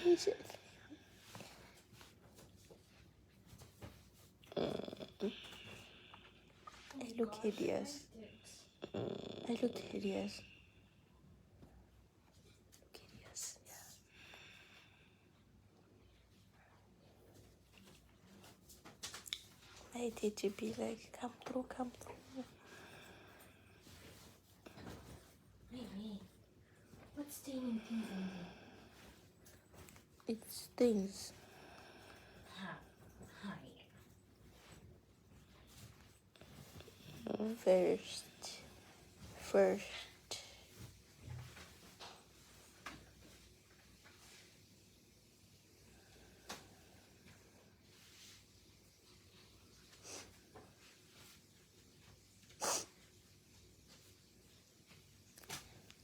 patiently. I look hideous. I look hideous. Hideous, yeah. I did to be like, come through. Wait. What's staining things on there? It's things. Hi. First.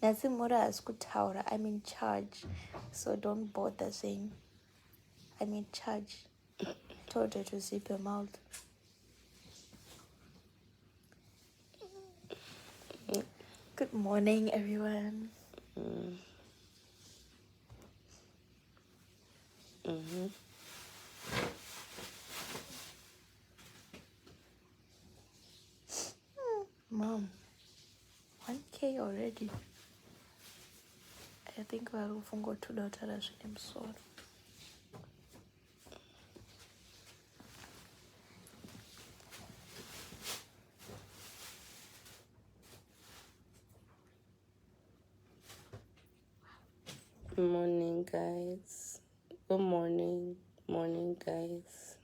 Nazimura has kutaura. I'm in charge, so don't bother saying I'm in charge. I told her to zip her mouth. Good morning, everyone. Mom, 1K already. I think I'll go to the I'm sorry. Morning, guys. Good morning. Morning, guys.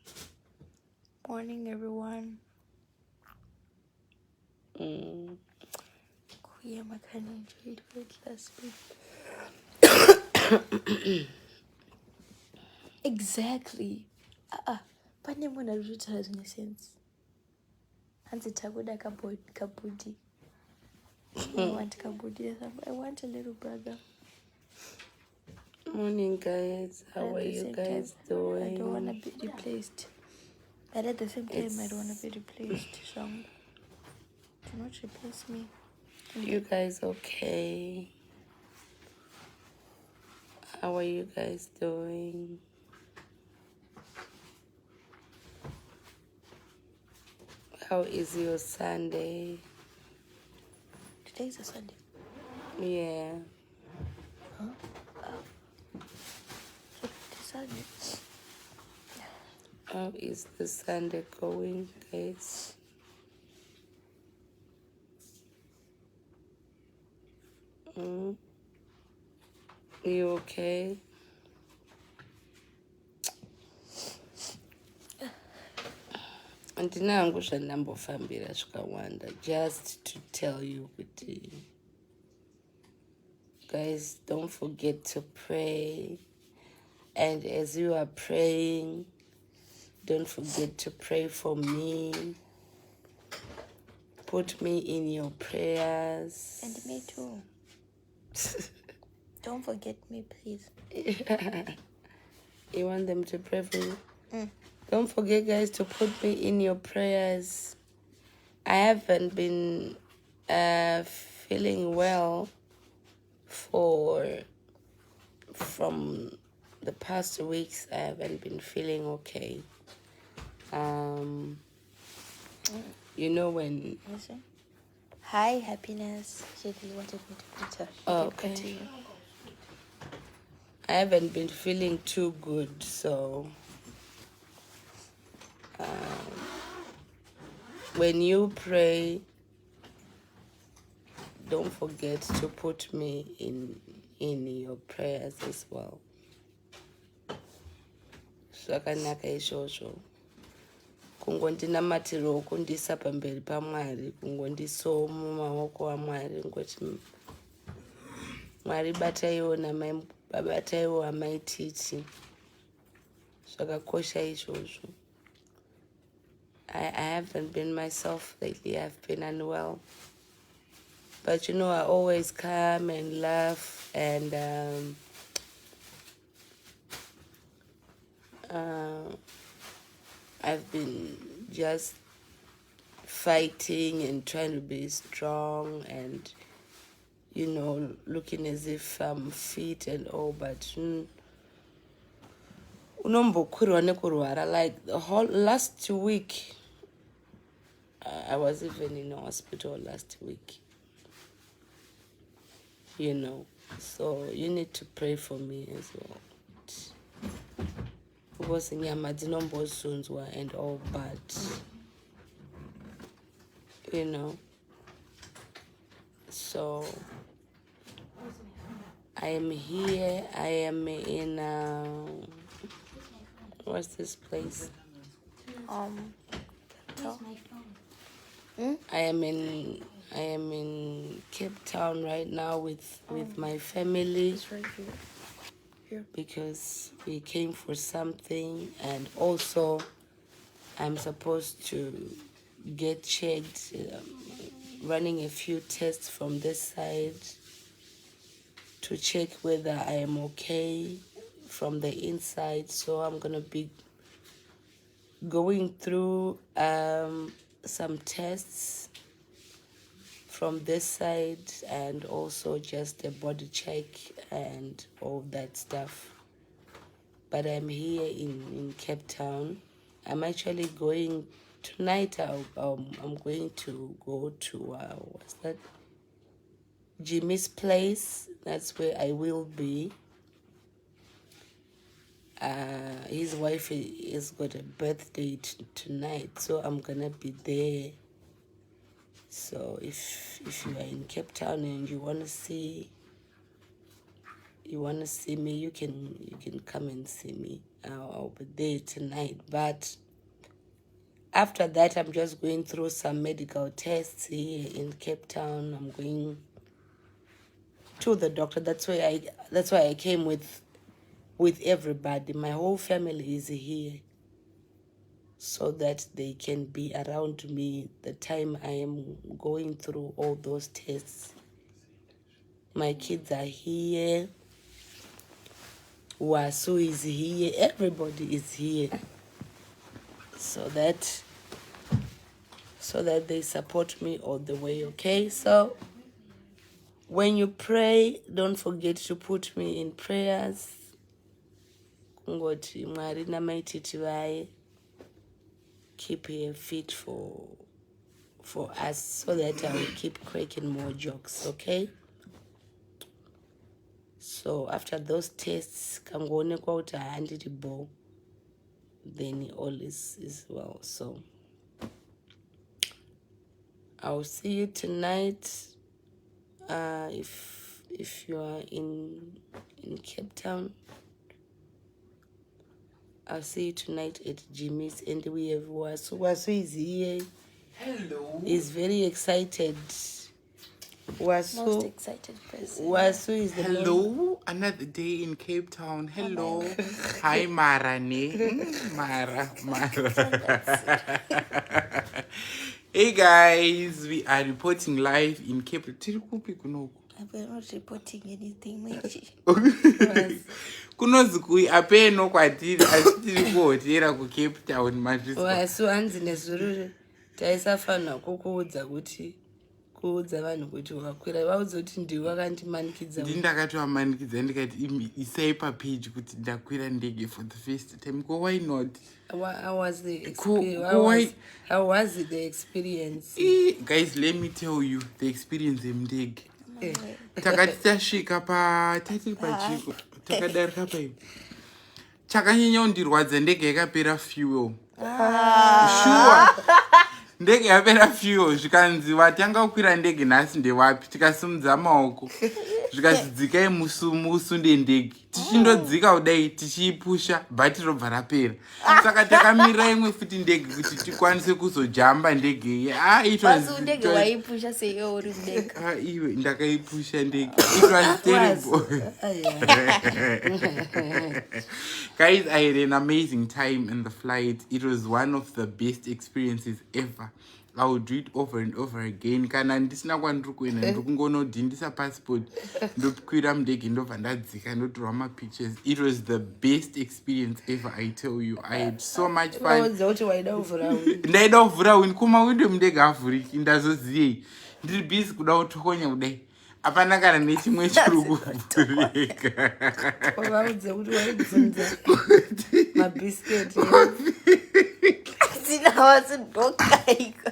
Morning, everyone. Kuya Makani enjoyed it last week. Exactly. Pane muna rutaura zvine sense. Hanzi takuda kabudi. I want kabudi. I want a little brother. Morning, guys. How are you guys doing? I don't want to be replaced. But at the same time, I don't want to be replaced. So, do not replace me. You guys okay? How are you guys doing? How is your Sunday? Today is a Sunday. Yeah. Huh? Sunday. How is the Sunday going, guys? You okay? Andinangu zvandambofambira zvakawanda just to tell you kuti guys, don't forget to pray, and as you are praying, don't forget to pray for me. Put me in your prayers. And me too. Don't forget me, please. You want them to pray for you? Don't forget, guys, to put me in your prayers. I haven't been feeling well from the past weeks. I haven't been feeling okay. You know when... Listen. Hi, Happiness. She really wanted me to greet her. Okay. I haven't been feeling too good, so... when you pray, don't forget to put me in your prayers as well. Zvakanaka izvozvo. Kungondinamatirawo kundisa pamberi paMwari, kungondisawo mumaoko aMwari, ngoti Mwari bataiwo namai bataiwo amaititi. Zvakakosha izvozvo. I haven't been myself lately. I've been unwell. But you know, I always come and laugh, and I've been just fighting and trying to be strong and, you know, looking as if I'm fit and all, but unombokwirwa nekurwara. Like the whole last week, I was even in the hospital last week. You know, so you need to pray for me as well. Because nyama dzinombozunzwa and all, but you know, so I am here. I am in what's this place? Where's my phone? I am in Cape Town right now with my family. It's right here. Because we came for something, and also I'm supposed to get checked, running a few tests from this side to check whether I am okay from the inside. So I'm gonna be going through some tests from this side, and also just a body check and all that stuff. But I'm here in Cape Town. I'm actually going tonight. I'm going to go to what's that? Jimmy's place. That's where I will be. His wife has got a birthday tonight, so I'm gonna be there. So if you are in Cape Town and you wanna see me, you can come and see me. I'll be there tonight. But after that, I'm just going through some medical tests here in Cape Town. I'm going to the doctor. That's why I came with everybody. My whole family is here, so that they can be around me the time I am going through all those tests. My kids are here. Wasu is here. Everybody is here. So that they support me all the way, okay? So when you pray, don't forget to put me in prayers. Kungoti Mwari na maitsdiaries, keep your feet for us, so that I will keep cracking more jokes, okay? So after those tests, kangoonekwa kuti handiri bo, then all is well. So I'll see you tonight. If you are in Cape Town, I'll see you tonight at Jimmy's, and we have Wasu. Wasu is here. Hello. He's very excited. Wasu. Most excited person. Wasu is the Hello. Another day in Cape Town. Hello. Hi, Mara. Mara. Hey guys, we are reporting live in Cape Town. We're not reporting anything, Maichi. Kunozi kui apeno kwatiri asi tiri kuhotera kuCape Town mazvizwa. Wasu hanzi nezururu taisafana kukuudza kuti kuudza vanhu kuti wakwira, vaudza kuti ndiwe wakandimanikidza. Ndakatoamanikidza ndikati isai papage kuti ndakwira ndege for the first time. Go, why not? How was the experience? Guys, let me tell you the experience emndege. Takati tasvika tatiri pachiko takadarika paipo, chakanyanya kundirwadza ndege yakapera fuel. Sure. Ndege yapera fuel, zvikanzi watanga kukwira ndege nhasi ndewapi, tikasimudza maoko zvikazidzikai musu ndendege, tichindodzika kudai tichiipusha bhati robva rapera. Saka takamirira imwe futi ndege kuti tikwanise kuzojamba ndege iyi. Ndege waipusha seiwe uri mudege. Iwe ndakaipusha ndege. It was terrible. Guys, I had an amazing time in the flight. It was one of the best experiences ever. I would do it over and over again. Kana ndisina kwandiri kuenda ndokungonodhindisa passport ndokwira mudege ndobva ndadzika ndotorwa mapictures. It was the best experience ever, I tell you. I had so much fun. Ndaida kuvhura wini kumawindo mudege avhuriki, ndazoziyei ndiri busy kuda kutokonya kudai. Hapana kana nechimwe chiri kuvhurika. Vaudze kuti waidzinza mabhisiketi. Sinawazidokaika.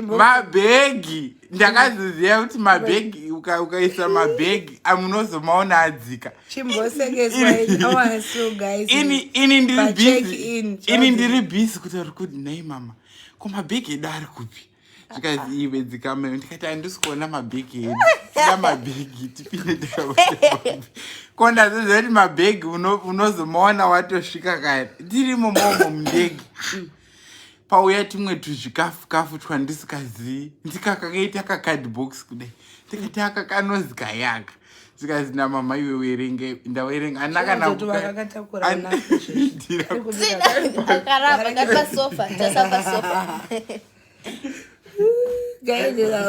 Mabhegi ndakazoziva kuti mabhegi ukaisa mabhegi amunozomaona adzika. Ini ndiri bhizi kutaura kuti nai mama ko mabhegi edu ari kupi. Zvikazi iwe dzikameo ndikati handisi kuona mabhegi edu. Tina mabhegi tipinde tikaona. Ko ndazoziva kuti mabhegi unozomaona watosvika kare. Tirimo momo mundege. Pauya tumwe tuzvikafu twandisikazivi ndikakaita kakadhibox kudai ndikati aka kanozi kayaka zvikazi namama iwe uerenge ndawerenga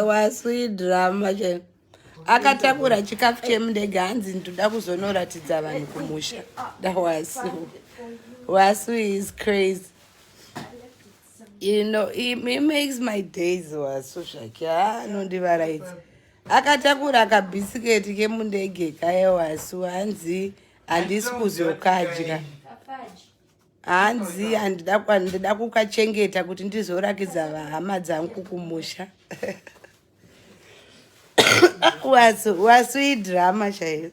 waswidrama akatakura chikafu chemundege hanzi ndoda kuzonoratidza vanhu kumusha. Wasu is crazy. You know, he makes my days wasu zvake anondivaraidza. Akatakura kabhisiketi kemundege kaya wasu hanzi handisi kuzokadya. Hanzi handida kukachengeta kuti ndizorakidza hama dzangu kumusha. Wasu idrama chaiyo.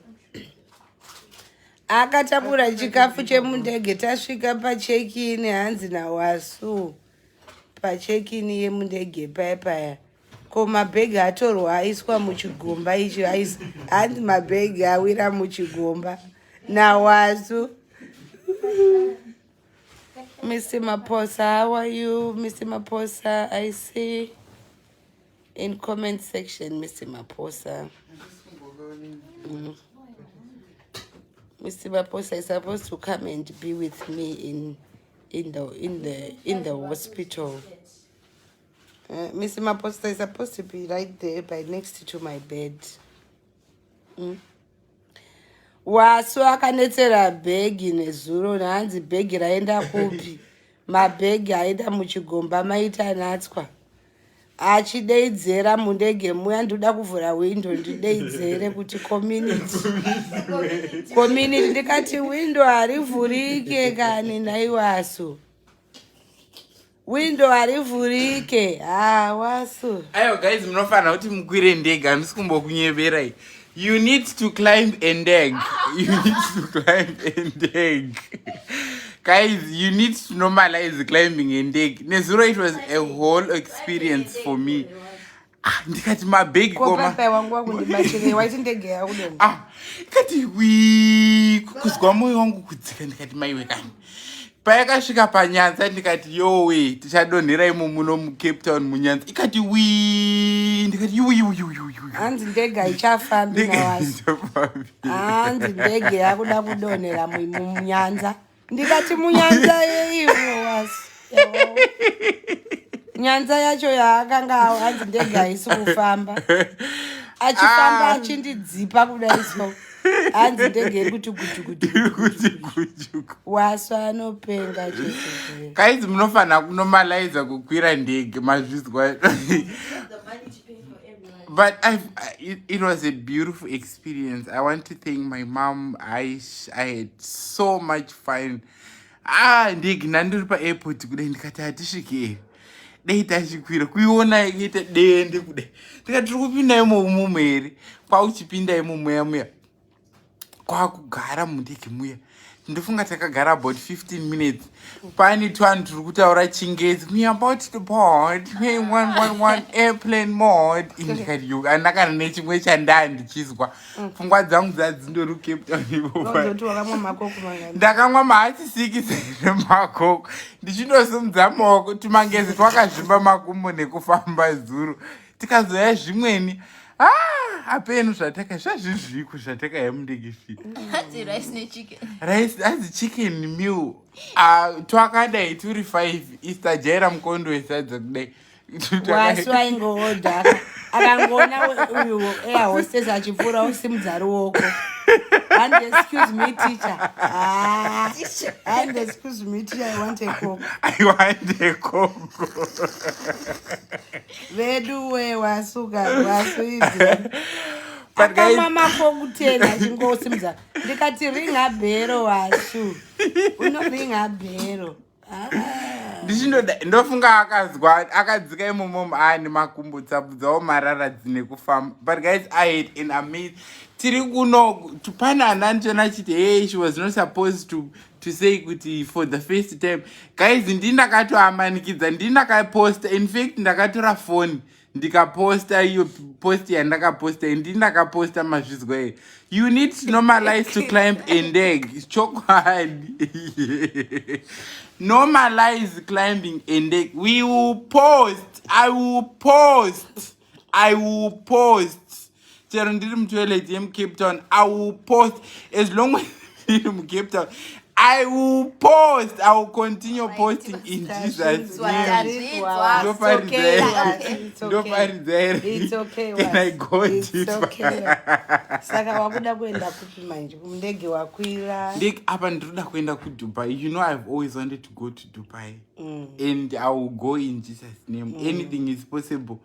Akatakura chikafu chemundege tasvika pachekini hanzi nawasu. Pachekini yemundege paya ko mabhegi atorwa aiswa muchigomba ichi hanzi mabhegi awira muchigomba nawasu. Mr. Maposa, how are you? Mr. Maposa, I see in comment section, Mr. Maposa. Mr. Maposa is supposed to come and be with me in the hospital. Mr. Maposta is supposed to be right there by next to my bed. Wasu akanetsera bhegi nezuro hanzi bhegi raenda kupi. Mabhegi aenda muchigomba maita natswa. Achideidzera mundege muya ndoda kuvhura window ndideidzere kuti community ndikati window harivhurike kani naiwasu. Window harivhurike. Wasu. Ayo guys munofana kuti mukwire ndege handisi kumbokunyeverai. You need to climb a ndege. Guys, you need to normalize climbing a ndege. Nezuro, it was a whole experience for me. Ndikati mabhegi koma. Kati kuzwa moyo wangu kudzika ndikati maiwe kani. Payakasvika panyanza ndikati yowe tichadonhera imo muno muCape Town munyanza. Ikati ndikati hanzi ndege haichafambi nawasu. Hanzi ndege yakuda kudonhera munyanza. Ndikati munyanza yeiwo wasu. Nyanza yacho yaakanga hanzi ndege haisi kufamba. Achifamba achindidzipa kudai so. Hanzi ndege iri kuti guchu. Wasu anopenga chete. Guys munofana kunomaliza kukwira ndege mazvizwa. But it was a beautiful experience. I want to thank my mom. I had so much fun. Ndege nandiri pa-airport kudai ndikati hatisviki dei tashikwira kuiona ite dende kudai. Ndikati tiri kupinda imomo here. Kwauchipinda imomo muya. Kwakugara mundege muya. Ndofunga takagara about 15 minutes. Pani twanhu turi kutaura chingezi. We are about to board. 111 airplane mode. Ndikati andakana nechimwe chandandichizwa. Pfungwa dzangu dzadzindori Cape Town ipo. Ndakamwa mahatisiki makoko. Ndichindosumudza maoko tumangezi twakazvimba makumbo nekufamba zuro. Tikazoya zvimweni. Apeno zvazvizviku zvatakaya mundege fika. Hanzi rice nechicken. Hanzi chicken meal. Twakadai turi 5 Easter jaira mukondo wesadza kudai. Wasu aingoodha. Akangona uyu air hostess achipfuura usimudza ruoko. And excuse me teacher. And excuse me teacher, I want a coke. I want a coke. Vedu we wasuka wasu izi. But guys, mama pokutena chingosimza ndikati ringa bhero wasu unoringa bhero ndofunga akazwa akadzika imomo aani makumbo tsapudzawo marara dzine kufamba. But guys, I had an amazing tiri kuno pana anandichona chiti hey, she was not supposed to say kuti for the first time. Guys, ndinakatoamanikidza ndinakaposta, in fact ndakatora phone ndikaposta iyo post yandakaposta ndinakaposta mazvizwa here. You need to normalize to climb endeg chokwadi. Normalize climbing endeg. We will post. I will post chero ndiri mutoilet yemucape town. I will post as long as ndiri mucape town. I will post. I will continue posting in Jesus' name. It's okay. Can I go deeper? Saka wakuda kuenda kupi manje kumndege wakwira. Apa ndinoda kuenda kuDubai. You know I've always wanted to go to Dubai. And I will go in Jesus' name. Anything is possible.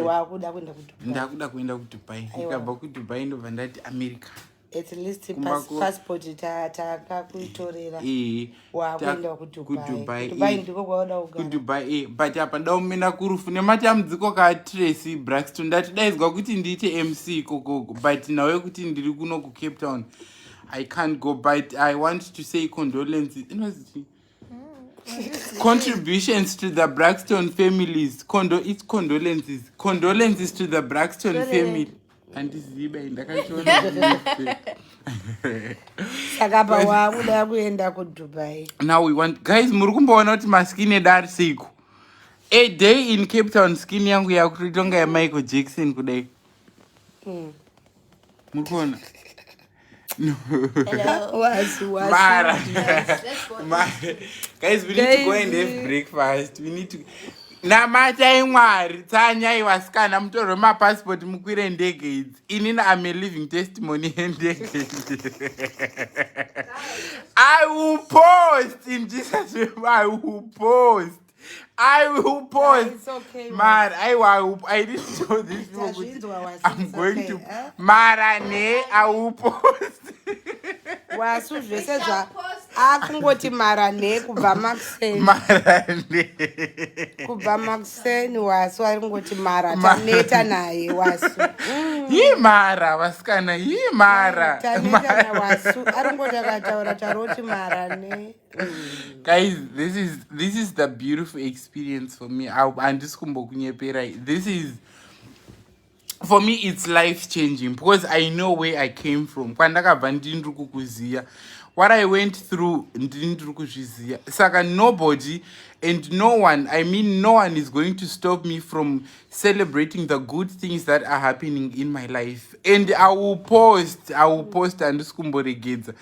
Wakuda kuenda kuDubai. Ndakuda kuenda kuDubai. Ndikabva kuDubai ndobva ndati America. At least passport takakuitorera wakuenda kuDubai. Dubai ndiko kwauda kugara. kuDubai but apa ndaumenda kurufu nematambudziko kaTracy Braxton ndatidaidzwa kuti ndiite MC kokoko but nawe kuti ndiri kuno kuCape Town I can't go, but I want to say condolences. Contributions to the Braxton families. It's condolences. Condolences to the Braxton family. And this Ziba in the country. Now we want, guys, murukumbo not maskine dar siku. A day in Cape Town skin yangu ya kuritonga ya Michael Jackson kudai. Mukona. No. Mara. Guys, we need to go and have breakfast. We need to. Namata imwari tsanya iwaskana mutoro ma passport mukwire ndege idzi. Inini I'm a living testimony ndege. I will post in Jesus' name. I will post. It's okay, Mar, I didn't know this people. I'm going to Marane, I will post. Wasu zvesezva akungoti marane kubva makuseni. Marane. Kubva makuseni wasu aringoti mara taneta naye wasu. Yi mara vasikana, yi mara. Taneta na wasu aringoti akataura taroti marane. Guys, this is the beautiful experience for me. This is, for me, it's life changing because I know where I came from. What I went through, Saka, nobody and no one, I mean, no one is going to stop me from celebrating the good things that are happening in my life. And I will post and skumboregedza.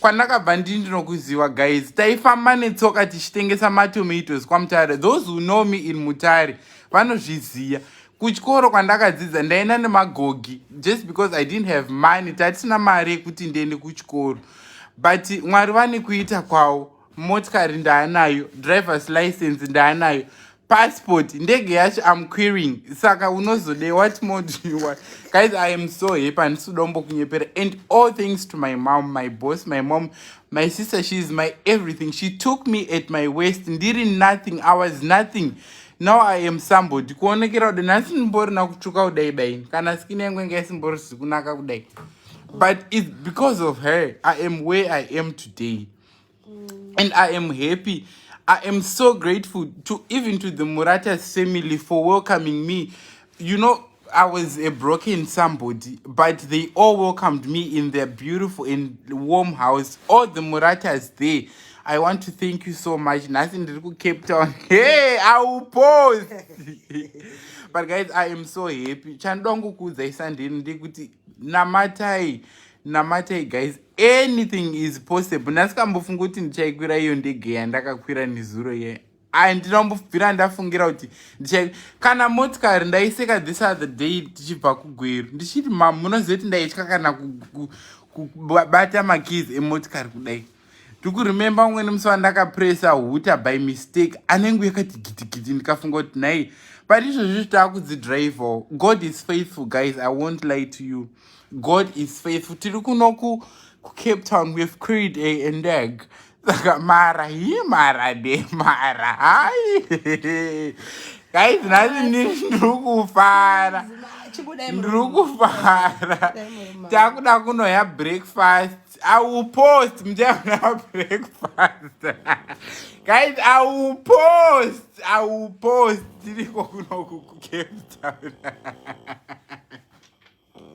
Kwandakabva ndinokuziva, guys, taifamba netsoka tichitengesa matomatoes kwaMutare. Those who know me in Mutare vanozviziva. Kuchikoro kwandakadzidza ndaenda nemagogi just because I didn't have money. Tatisina mari yekuti ndiende kuchikoro. But Mwari vane kuita kwawo. Motikari ndaanayo, driver's license ndaanayo, passport ndege yacho I'm querying. Saka unozode, what more do you want? Guys, I am so happy and sudombo kunyepera. And all thanks to my mom, my boss, my mom, my sister. She's my everything. She took me at my waist. Ndiri nothing. I was nothing. Now I am somebody. Kuonekera ude nasi mbori na kuchuka udai bai. Kana skini yangu ngesi mbori sikunaka udai. But it's because of her I am where I am today. And I am happy. I am so grateful to even to the Muratas family for welcoming me. You know, I was a broken somebody, but they all welcomed me in their beautiful and warm house. All the Muratas there. I want to thank you so much. Nothing to Cape Town. Hey, I will post. But guys, I am so happy. Chandongo kuzai Sunday ndikuti namatai guys, anything is possible. Ndasikambofunga kuti ndichaikwira iyo ndege yandakakwira nezuro ye. Ndinambobvira ndafungira kuti kana motikari ndaiseka this other day tichibva kuGweru. Ndichiti munozoti ndaitya kana kubata makeys emotikari kudai. Ndikuremember umweni musi wandakapressa huta by mistake. Anengu yakati gidigidi ndikafunga kuti nai But izvozvi takudzidriver. God is faithful, guys. I won't lie to you. God is faithful. Tiri kuno Cape Town, we've carried a egg. Saka mara de mara. Hai. Guys, nasi ndikufara. Ndikufara. Takuda kunoya breakfast. I will post mjana breakfast. Guys, I will post. Tiriko kuno Cape Town.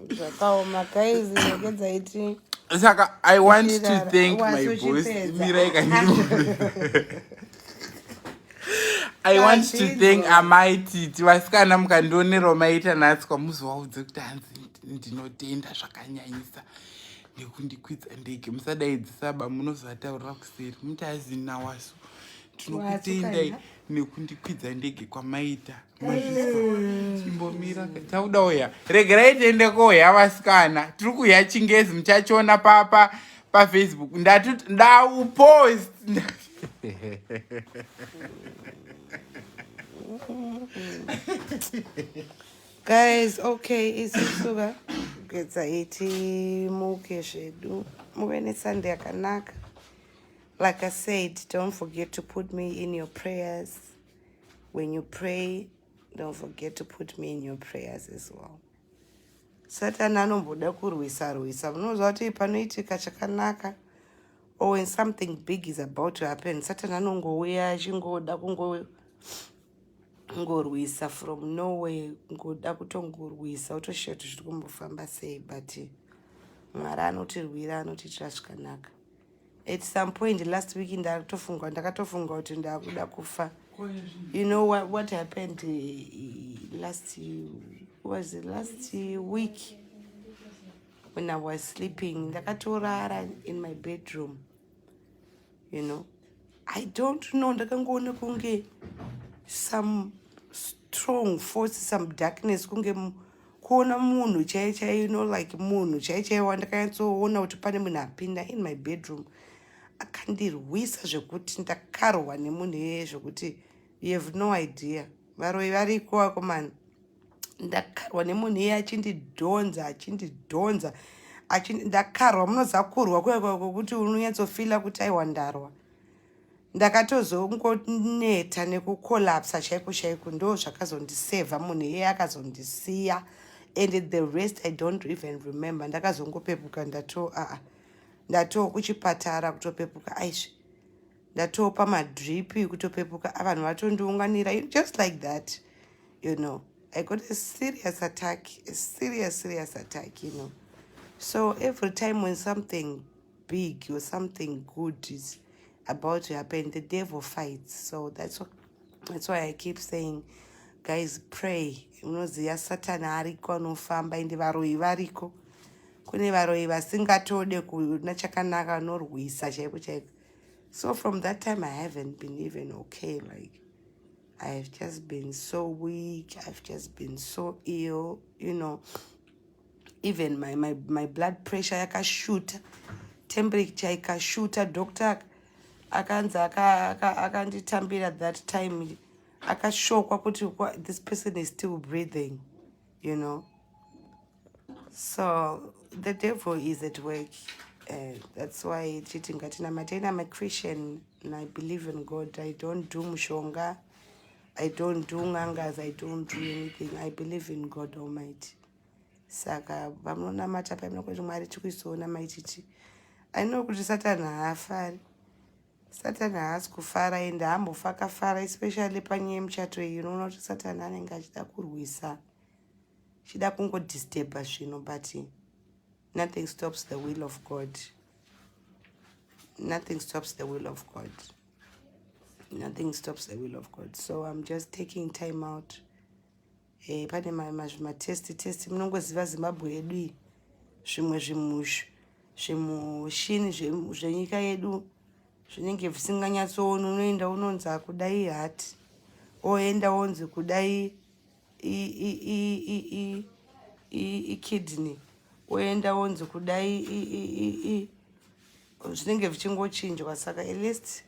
Zvakaoma guys, ndogedza iti. Saka, I want to thank my boss. I want to thank Amaiti. Tiwasikana mukandionero maita nhasi kwamuzi waudze kuti hanzi ndinotenda zvakanyanyisa nekundikwidza ndege. Musadaidzisa baba munozovataurira kuseri. Muti hazina wasu. Tinokutendai nekundikwidza ndege kwamaita. Chimbomira tauda uya. Regerai tiende koya vasikana. Tiri kuya chingezi muchachiona paFacebook. Ndaupost. Guys, okay, isisuka gedza iti muke zvedu muve neSunday yakanaka. Like I said, don't forget to put me in your prayers. When you pray, don't forget to put me in your prayers as well. Satan anomboda kurwisa munozwa kuti panoitika chakanaka, or when something big is about to happen, Satan anongouya achingoda kungorwisa from nowhere, ngoda kutongorwisa utoshiya kuti zviri kumbofamba sei, but Mwari anotirwira, anotiitira zvakanaka. At some point last week ndakatofunga kuti ndakuda kufa. You know what happened last week when I was sleeping? Ndakatorara in my bedroom. You know, I don't know, ndakangoona kunge some strong force, some darkness, kunge kuona munhu chaichai, you know, like munhu chaichai wandakanyatsoona kuti pane munhu apinda in my bedroom akandirwisa zvekuti ndakarwa nemunhu iyeye zvekuti you have no idea. Varoi variko vakomana. Ndakarwa nemunhu iyeye achindidhonza ndakarwa. Munoziva kurwa kwekuti unonyatsofila kuti aiwa ndarwa. Ndakatozongoneta nekukolapsa chaiko ndo zvakazondisevha munhu iyeye akazondisiya, and the rest I don't even remember. Ndakazongopepuka ndato kuchipatara kutopepuka aizvi ndatopa madrip kutopepuka vanhu vatondiunganira, just like that, you know. I got a serious attack, serious attack, you know. So every time when something big or something good is about to happen, the devil fights. So that's why I keep saying, guys, pray. Unoziya Satan ariko anofamba ende varoi variko. Kune varoi vasingatode kuona chakanaka vanorwisa chaiko. So from that time I haven't been even okay. Like, I've just been so weak. I've just been so ill, you know. Even my blood pressure yakashuta, temperature ikashuta. Doctor akanza akanditambira that time, akashokwa kuti this person is still breathing, you know. So the devil is at work. That's why I'm a Christian and I believe in God. I don't do mushonga, I don't do ngangas, I don't do anything. I believe in God Almighty. Saka vamunonamata pamunoti Mwari tikuisoona maititi. I know kuti Satan haafari. Satan haasi kufara ende hambofa akafara, especially panyaya yemuchato iyi. Unoona kuti Satan anenge achida kurwisa, chida kungodisturba zvinhu, but nothing stops the will of God. Nothing stops the will of God. Nothing stops the will of God. So I'm just taking time out. Pane matesti munongoziva Zimbabwe yedu iyi, zvimwe zvimushini zvenyika yedu zvinenge zvisinganyatsoona. Unoenda unonzi kudai heart, oenda onzi kudai kidney, oenda onzi kudai zvinenge vichingochinjwa. Saka at least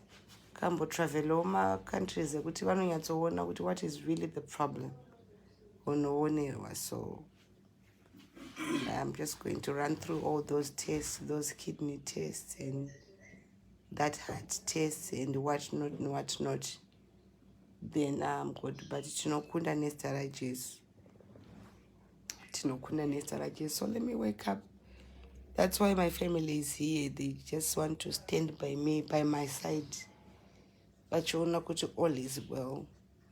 kambotravelwo macountries ekuti vanonyatsoona kuti what is really the problem unoonerwa. So I'm just going to run through all those tests, those kidney tests and that heart test and what not. Then I'm good. But tinokunda nezita raJesu. Tinokunda nezita raJesu. So let me wake up. That's why my family is here. They just want to stand by me, by my side. But you know, all is well,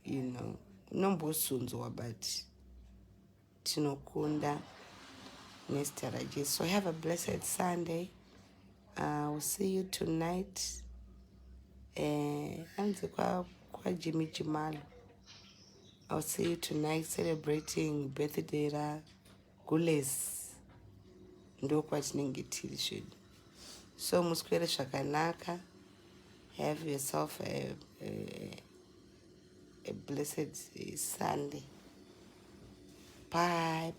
you know. Nombosunzwa, but tinokunda nezita raJesu. So have a blessed Sunday. We'll see you tonight. Jimmy Jimalo. I'll see you tonight celebrating birthday ra Gules. Ndo kwatinenge tiri zvedu. So muswere zvakanaka. Have yourself a blessed Sunday. Bye.